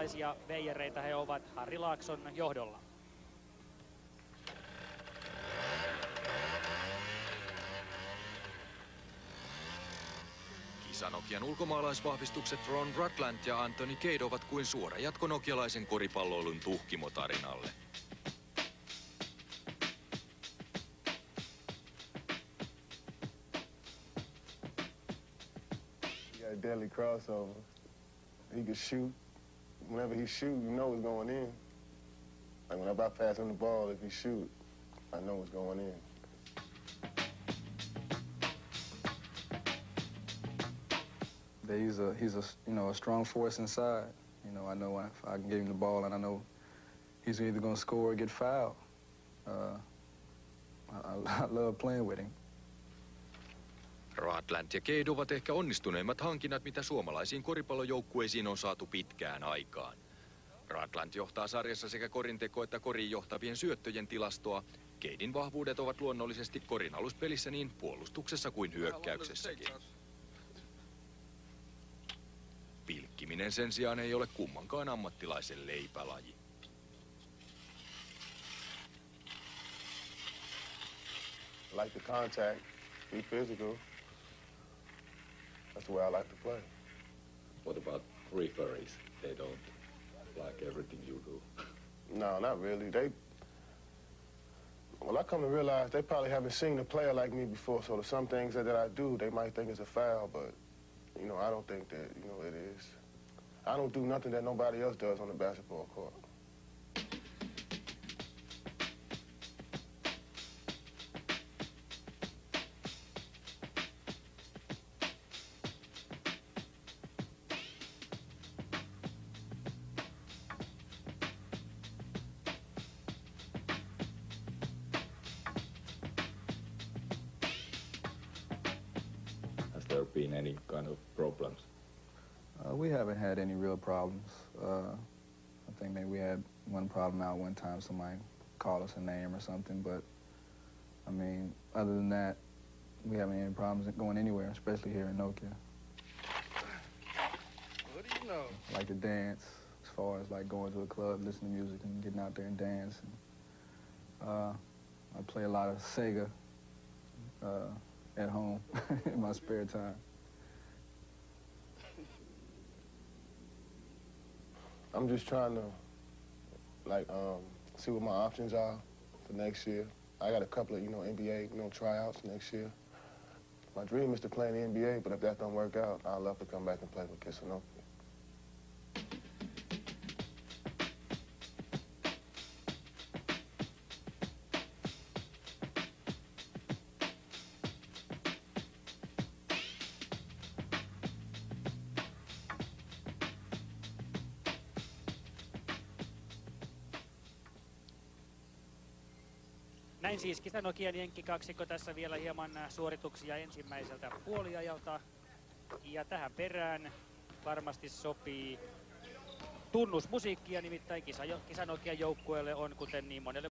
minkälaisia veijareita he ovat Harri Laakson johdolla. Nokian ulkomaalaisvahvistukset Ron Rutland ja Anthony Cade ovat kuin suora jatko nokialaisen koripalloilun tuhkimotarinalle. He got a deadly crossover. He can shoot. Whenever he shoot, you know it's going in. Like whenever I pass him the ball, if he shoot, I know it's going in. He's a strong force inside. You know, I know if I can give him the ball, and I know he's either going to score or get fouled. I love playing with him. Rutland ja Cade ovat ehkä onnistuneimmat hankinnat, mitä suomalaisiin koripallojoukkueisiin on saatu pitkään aikaan. Rutland johtaa sarjassa sekä korinteko- että koriin johtavien syöttöjen tilastoa. Caden vahvuudet ovat luonnollisesti korin aluspelissä niin puolustuksessa kuin hyökkäyksessäkin. Pilkkiminen sen sijaan ei ole kummankaan ammattilaisen leipälaji. I like the contact, be physical. That's the way I like to play. What about referees? They don't like everything you do. No, not really. Well, I come to realize they probably haven't seen a player like me before, so there's some things that I do, they might think it's a foul, but, you know, I don't think that, you know, it is. I don't do nothing that nobody else does on the basketball court. Has there been any kind of problems? We haven't had any real problems. I think maybe we had one problem out one time, somebody called us a name or something, but I mean, other than that, we haven't had any problems going anywhere, especially here in Nokia. What do you know? I like to dance, as far as like going to a club, listening to music and getting out there and dance. And, I play a lot of Sega at home in my spare time. I'm just trying to, like, see what my options are for next year. I got a couple of, you know, NBA, you know, tryouts next year. My dream is to play in the NBA, but if that don't work out, I'd love to come back and play with Kisanoki. Näin siis Kisanokian jenkkikaksikko tässä vielä hieman suorituksia ensimmäiseltä puoliajalta. Ja tähän perään varmasti sopii tunnusmusiikkia, nimittäin Kisanokian joukkueelle on, kuten niin monelle